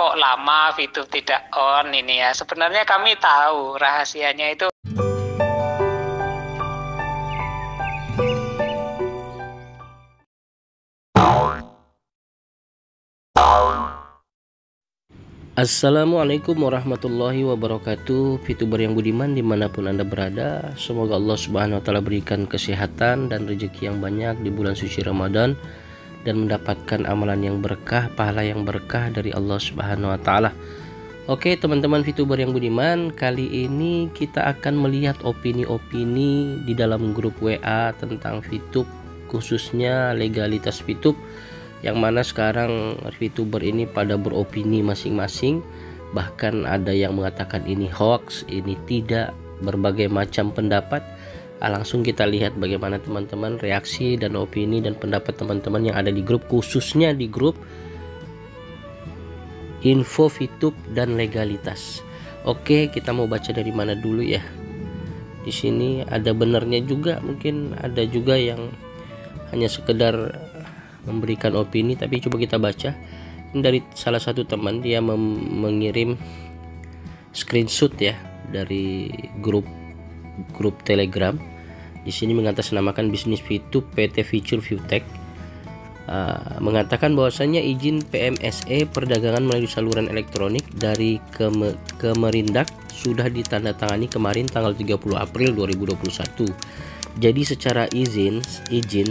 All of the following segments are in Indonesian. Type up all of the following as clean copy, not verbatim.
kok lama VTube tidak on ini ya. Sebenarnya kami tahu rahasianya itu. Assalamualaikum warahmatullahi wabarakatuh. VTuber yang budiman dimanapun Anda berada, semoga Allah subhanahu wa ta'ala berikan kesehatan dan rezeki yang banyak di bulan suci Ramadan, dan mendapatkan amalan yang berkah, pahala yang berkah dari Allah subhanahu wa ta'ala. Oke teman-teman VTuber yang budiman, kali ini kita akan melihat opini-opini di dalam grup WA tentang VTube, khususnya legalitas VTube, yang mana sekarang VTuber ini pada beropini masing-masing. Bahkan ada yang mengatakan ini hoax, ini tidak, berbagai macam pendapat. Langsung kita lihat bagaimana teman-teman reaksi dan opini dan pendapat teman-teman yang ada di grup, khususnya di grup info VTube dan legalitas. Oke, kita mau baca dari mana dulu ya. Di sini ada benarnya juga, mungkin ada juga yang hanya sekedar memberikan opini, tapi coba kita baca. Ini dari salah satu teman, dia mengirim screenshot ya dari grup Telegram. Di sini mengatasnamakan bisnis VTube PT Future ViewTech, mengatakan bahwasannya izin PMSE perdagangan melalui saluran elektronik dari Kemerindak sudah ditandatangani kemarin tanggal 30 April 2021. Jadi secara izin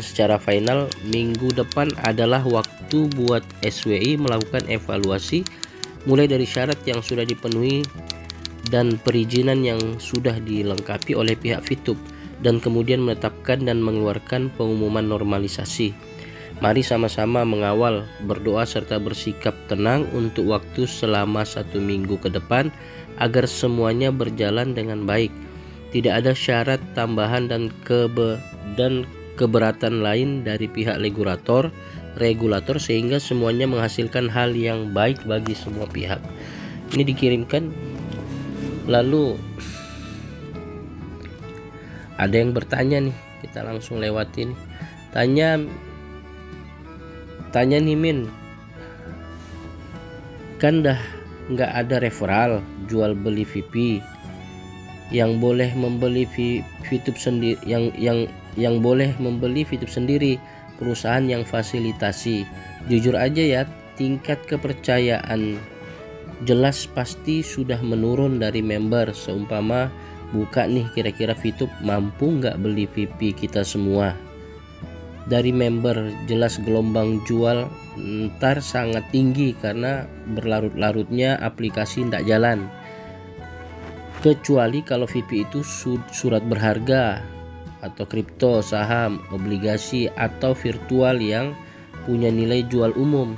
secara final minggu depan adalah waktu buat SWI melakukan evaluasi mulai dari syarat yang sudah dipenuhi dan perizinan yang sudah dilengkapi oleh pihak VTube, dan kemudian menetapkan dan mengeluarkan pengumuman normalisasi. Mari sama-sama mengawal, berdoa serta bersikap tenang untuk waktu selama 1 minggu ke depan agar semuanya berjalan dengan baik. Tidak ada syarat tambahan dan keberatan lain dari pihak regulator sehingga semuanya menghasilkan hal yang baik bagi semua pihak. Ini dikirimkan, lalu ada yang bertanya nih, kita langsung lewatin. Tanya nih Min, kan dah nggak ada referral jual beli VIP, yang boleh membeli VTube sendiri, yang boleh membeli VTube sendiri perusahaan yang fasilitasi. Jujur aja ya, tingkat kepercayaan jelas pasti sudah menurun dari member. Seumpama buka nih, kira-kira VTube mampu nggak beli VIP kita semua? Dari member jelas gelombang jual ntar sangat tinggi karena berlarut-larutnya aplikasi ndak jalan. Kecuali kalau VIP itu surat berharga atau kripto, saham, obligasi, atau virtual yang punya nilai jual umum.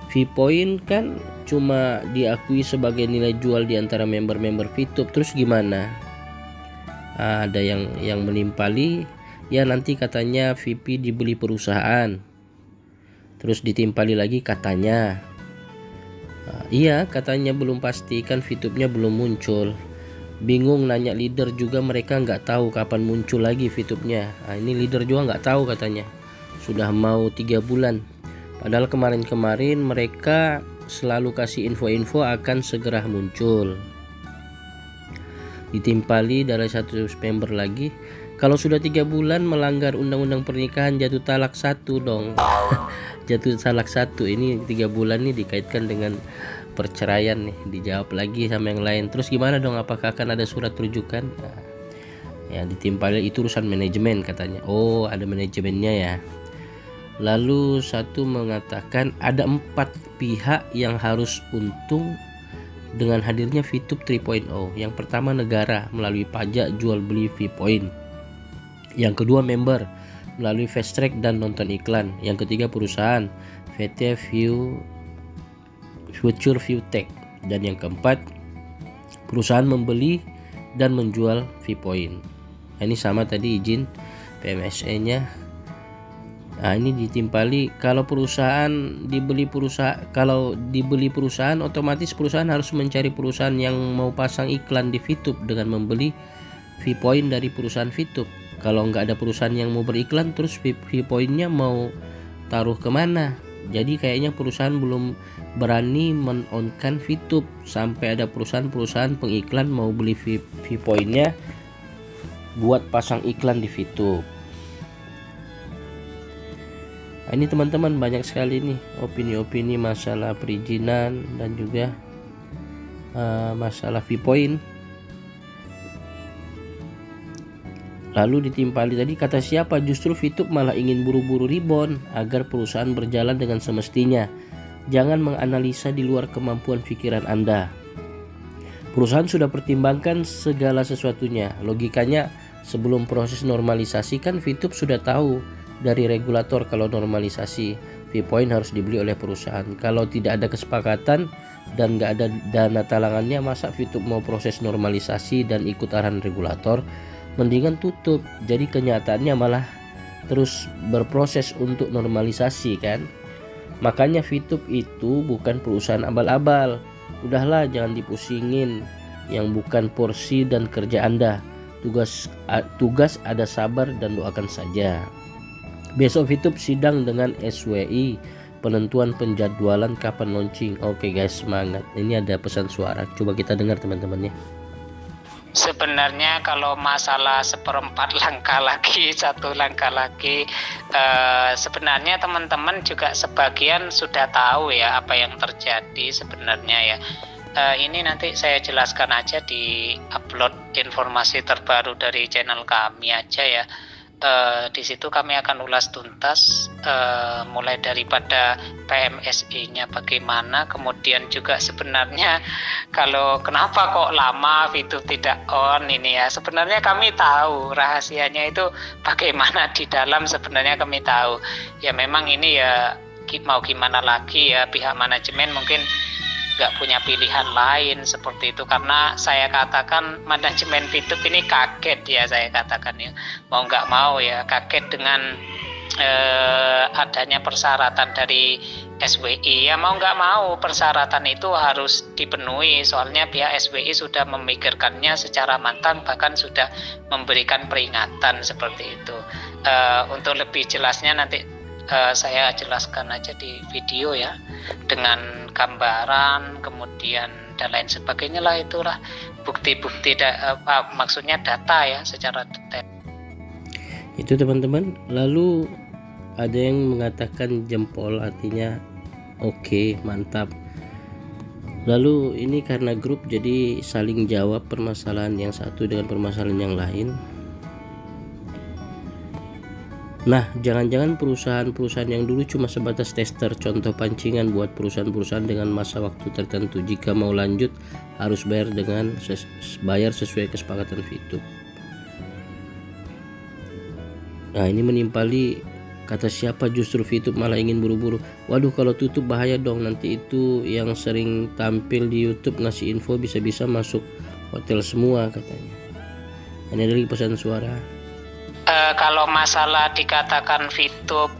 VPoint kan cuma diakui sebagai nilai jual di antara member-member VTube. Terus gimana? Ada yang menimpali, ya nanti katanya VIP dibeli perusahaan. Terus ditimpali lagi katanya, iya katanya belum pasti, kan VTube-nya belum muncul. Bingung nanya leader juga, mereka nggak tahu kapan muncul lagi VTube-nya. Ini leader juga nggak tahu katanya. Sudah mau 3 bulan. Padahal kemarin-kemarin mereka selalu kasih info-info akan segera muncul. Ditimpali dari 1 member lagi, kalau sudah 3 bulan melanggar undang-undang pernikahan jatuh talak 1 dong. Jatuh talak 1, ini 3 bulan nih dikaitkan dengan perceraian nih. Dijawab lagi sama yang lain, terus gimana dong, apakah akan ada surat rujukan? Ya ditimpali, itu urusan manajemen katanya. Oh ada manajemennya ya. Lalu satu mengatakan ada 4 pihak yang harus untung dengan hadirnya VTube 3.0. Yang pertama negara melalui pajak jual beli VPoint. Yang kedua member melalui fast track dan nonton iklan. Yang ketiga perusahaan PT Future ViewTech. Dan yang keempat perusahaan membeli dan menjual VPoint. Ini sama tadi izin PMSE nya. Ini ditimpali, kalau dibeli perusahaan otomatis perusahaan harus mencari perusahaan yang mau pasang iklan di VTube dengan membeli VPoint dari perusahaan VTube. Kalau nggak ada perusahaan yang mau beriklan, terus VPoint-nya mau taruh kemana? Jadi kayaknya perusahaan belum berani men-on-kan VTube, sampai ada perusahaan-perusahaan pengiklan mau beli Vpoint-nya buat pasang iklan di VTube. Nah, ini teman-teman banyak sekali nih opini-opini masalah perizinan dan juga masalah Vpoint. Lalu ditimpali tadi, kata siapa, justru VTube malah ingin buru-buru rebound agar perusahaan berjalan dengan semestinya. Jangan menganalisa di luar kemampuan pikiran Anda. Perusahaan sudah pertimbangkan segala sesuatunya. Logikanya sebelum proses normalisasi kan VTube sudah tahu dari regulator kalau normalisasi Vpoint harus dibeli oleh perusahaan. Kalau tidak ada kesepakatan dan nggak ada dana talangannya, masa VTube mau proses normalisasi dan ikut arahan regulator? Mendingan tutup. Jadi kenyataannya malah terus berproses untuk normalisasi kan. Makanya VTube itu bukan perusahaan abal-abal. Udahlah, jangan dipusingin yang bukan porsi dan kerja Anda. Tugas ada sabar dan doakan saja. Besok VTube sidang dengan SWI, penentuan penjadwalan kapan launching. Oke guys, semangat. Ini ada pesan suara, coba kita dengar teman-teman ya. Sebenarnya kalau masalah seperempat langkah lagi, satu langkah lagi, sebenarnya teman-teman juga sebagian sudah tahu ya apa yang terjadi sebenarnya ya. Ini nanti saya jelaskan aja di upload informasi terbaru dari channel kami aja ya. Di situ kami akan ulas tuntas mulai daripada PMSI-nya bagaimana, kemudian juga sebenarnya kalau kenapa kok lama VTube tidak on ini ya. Sebenarnya kami tahu rahasianya itu bagaimana di dalam, sebenarnya kami tahu. Ya memang ini ya mau gimana lagi ya, pihak manajemen mungkin nggak punya pilihan lain seperti itu, karena saya katakan manajemen VTube ini kaget ya, saya katakan ya, mau nggak mau ya kaget dengan adanya persyaratan dari SWI ya, mau nggak mau persyaratan itu harus dipenuhi, soalnya pihak SWI sudah memikirkannya secara matang, bahkan sudah memberikan peringatan seperti itu. Untuk lebih jelasnya nanti saya jelaskan aja di video ya, dengan gambaran kemudian dan lain sebagainya lah, itulah bukti-bukti maksudnya data ya secara detail. Itu teman-teman. Lalu ada yang mengatakan jempol, artinya oke, mantap. Lalu ini karena grup jadi saling jawab permasalahan yang satu dengan permasalahan yang lain. Nah, jangan-jangan perusahaan-perusahaan yang dulu cuma sebatas tester, contoh pancingan buat perusahaan-perusahaan dengan masa waktu tertentu. Jika mau lanjut harus bayar sesuai kesepakatan VTube. Nah, ini menimpali, kata siapa, justru VTube malah ingin buru-buru. Waduh, kalau tutup bahaya dong, nanti itu yang sering tampil di YouTube ngasih info bisa-bisa masuk hotel semua katanya. Ini dari pesan suara. Kalau masalah dikatakan VTube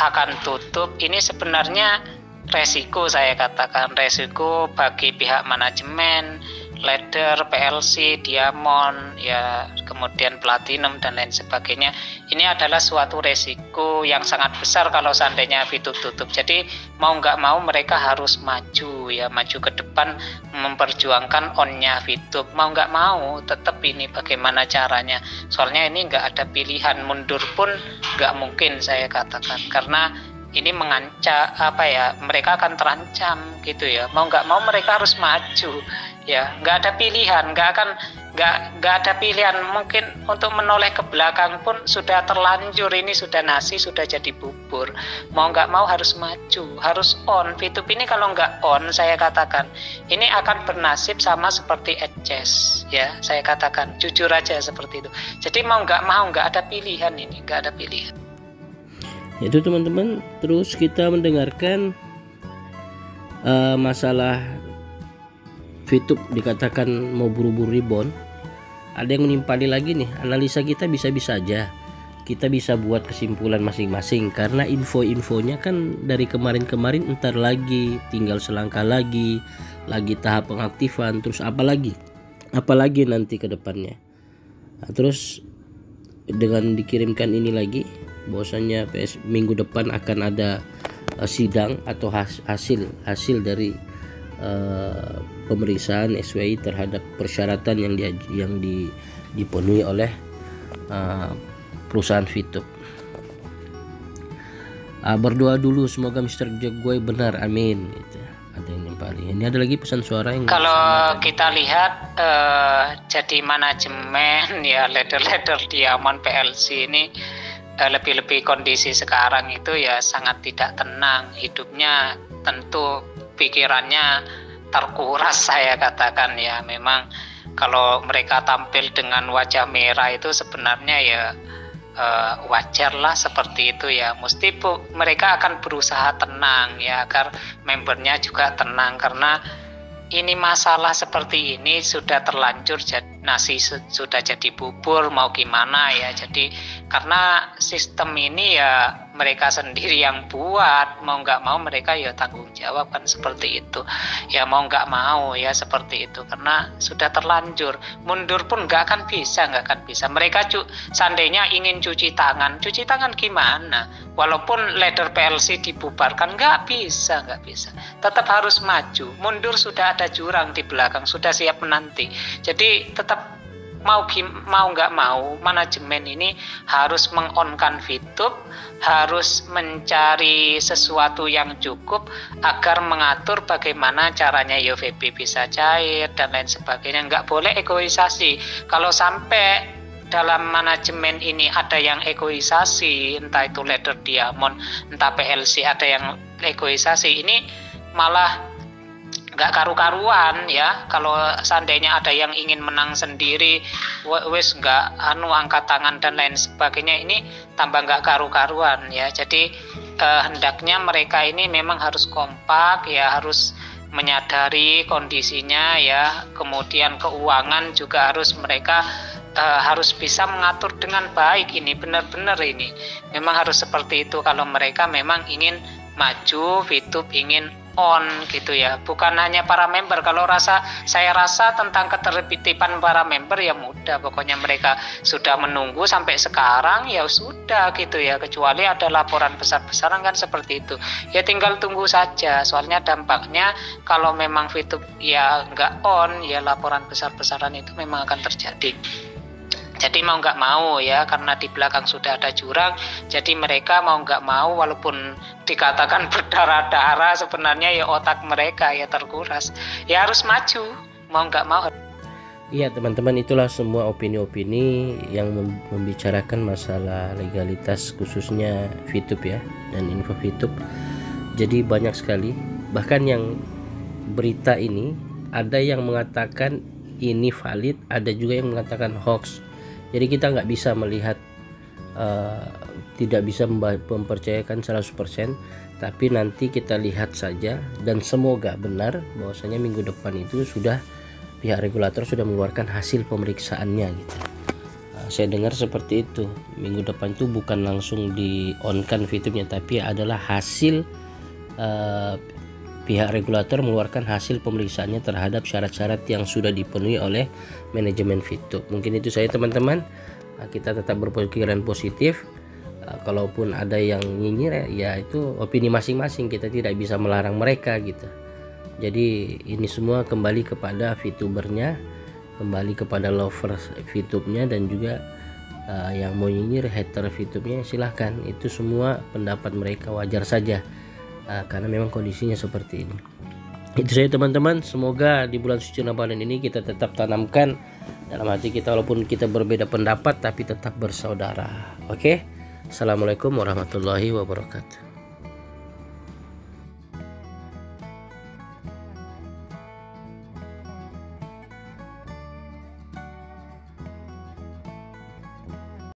akan tutup, ini sebenarnya resiko, saya katakan resiko bagi pihak manajemen, Ladder, PLC, Diamond, ya kemudian Platinum dan lain sebagainya. Ini adalah suatu resiko yang sangat besar kalau seandainya VTube tutup. Jadi mau nggak mau mereka harus maju ya, maju ke depan memperjuangkan on-nya VTube. Mau nggak mau tetap ini bagaimana caranya. Soalnya ini nggak ada pilihan, mundur pun nggak mungkin saya katakan, karena ini mengancam mereka akan terancam gitu ya. Mau nggak mau mereka harus maju ya, nggak ada pilihan, nggak ada pilihan. Mungkin untuk menoleh ke belakang pun sudah terlanjur, ini sudah nasi sudah jadi bubur. Mau nggak mau harus maju, harus on. VTube ini kalau nggak on, saya katakan ini akan bernasib sama seperti Edges ya, saya katakan jujur aja seperti itu. Jadi mau nggak ada pilihan, ini nggak ada pilihan. Itu teman-teman. Terus kita mendengarkan masalah VTube dikatakan mau buru-buru rebound. Ada yang menimpali lagi nih, analisa kita bisa-bisa aja, kita bisa buat kesimpulan masing-masing, karena info-infonya kan dari kemarin-kemarin, entar lagi tinggal selangkah lagi tahap pengaktifan, terus apalagi nanti ke depannya. Nah, terus dengan dikirimkan ini lagi bahwasanya minggu depan akan ada sidang atau hasil dari pemeriksaan SWI terhadap persyaratan yang dipenuhi oleh perusahaan Fitup. Berdoa dulu semoga Mr. Jogboy benar, amin gitu. Ada yang nimpali. Ini ada lagi pesan suara yang kalau kita lihat jadi manajemen ya ladder Diamond PLC ini lebih-lebih kondisi sekarang itu ya sangat tidak tenang hidupnya, tentu pikirannya terkuras saya katakan ya. Memang kalau mereka tampil dengan wajah merah itu sebenarnya ya wajar lah seperti itu ya. Mesti mereka akan berusaha tenang ya agar membernya juga tenang, karena ini masalah seperti ini sudah terlanjur nasi sudah jadi bubur, mau gimana ya. Jadi karena sistem ini ya mereka sendiri yang buat, mau nggak mau mereka ya tanggung jawab kan, seperti itu ya, mau nggak mau ya seperti itu, karena sudah terlanjur. Mundur pun nggak akan bisa. Mereka seandainya ingin cuci tangan gimana, walaupun ladder PLC dibubarkan nggak bisa, tetap harus maju. Mundur sudah ada jurang di belakang, sudah siap menanti. Jadi tetap mau nggak mau manajemen ini harus mengonkan Fitup, harus mencari sesuatu yang cukup agar mengatur bagaimana caranya YOVP bisa cair dan lain sebagainya. Nggak boleh egoisasi. Kalau sampai dalam manajemen ini ada yang egoisasi, entah itu ladder Diamond, entah PLC ada yang egoisasi, ini malah nggak karu-karuan ya. Kalau seandainya ada yang ingin menang sendiri, wes nggak angkat tangan dan lain sebagainya, ini tambah nggak karu-karuan ya. Jadi hendaknya mereka ini memang harus kompak ya, harus menyadari kondisinya ya. Kemudian keuangan juga harus mereka harus bisa mengatur dengan baik. Ini benar-benar ini memang harus seperti itu kalau mereka memang ingin maju, Fitup ingin on gitu ya. Bukan hanya para member. Kalau saya rasa tentang ketertiban para member ya mudah, pokoknya mereka sudah menunggu sampai sekarang ya sudah gitu ya, kecuali ada laporan besar-besaran kan seperti itu ya, tinggal tunggu saja. Soalnya dampaknya kalau memang Fitup ya nggak on ya, laporan besar-besaran itu memang akan terjadi. Jadi mau nggak mau ya, karena di belakang sudah ada jurang, jadi mereka mau nggak mau, walaupun dikatakan berdarah-darah, sebenarnya ya otak mereka ya terkuras, ya harus maju mau nggak mau. Iya teman-teman, itulah semua opini-opini yang membicarakan masalah legalitas khususnya Fitup ya, dan info Fitup. Jadi banyak sekali, bahkan yang berita ini ada yang mengatakan ini valid, ada juga yang mengatakan hoax. Jadi kita nggak bisa melihat, tidak bisa mempercayakan 100%, tapi nanti kita lihat saja, dan semoga benar bahwasanya minggu depan itu sudah pihak regulator sudah mengeluarkan hasil pemeriksaannya gitu. Saya dengar seperti itu, minggu depan itu bukan langsung di-on-kan Fitupnya, tapi adalah hasil pihak regulator mengeluarkan hasil pemeriksaannya terhadap syarat-syarat yang sudah dipenuhi oleh manajemen Fitup. Mungkin itu saya teman-teman, kita tetap berpikiran positif. Kalaupun ada yang nyinyir ya itu opini masing-masing, kita tidak bisa melarang mereka gitu. Jadi ini semua kembali kepada Fitubernya, kembali kepada lovers Fitupnya, dan juga yang mau nyinyir, hater Fitupnya silahkan, itu semua pendapat mereka, wajar saja. Karena memang kondisinya seperti ini. Itu saya teman-teman, semoga di bulan suci Ramadan ini kita tetap tanamkan dalam hati kita, walaupun kita berbeda pendapat tapi tetap bersaudara. Oke? Assalamualaikum warahmatullahi wabarakatuh.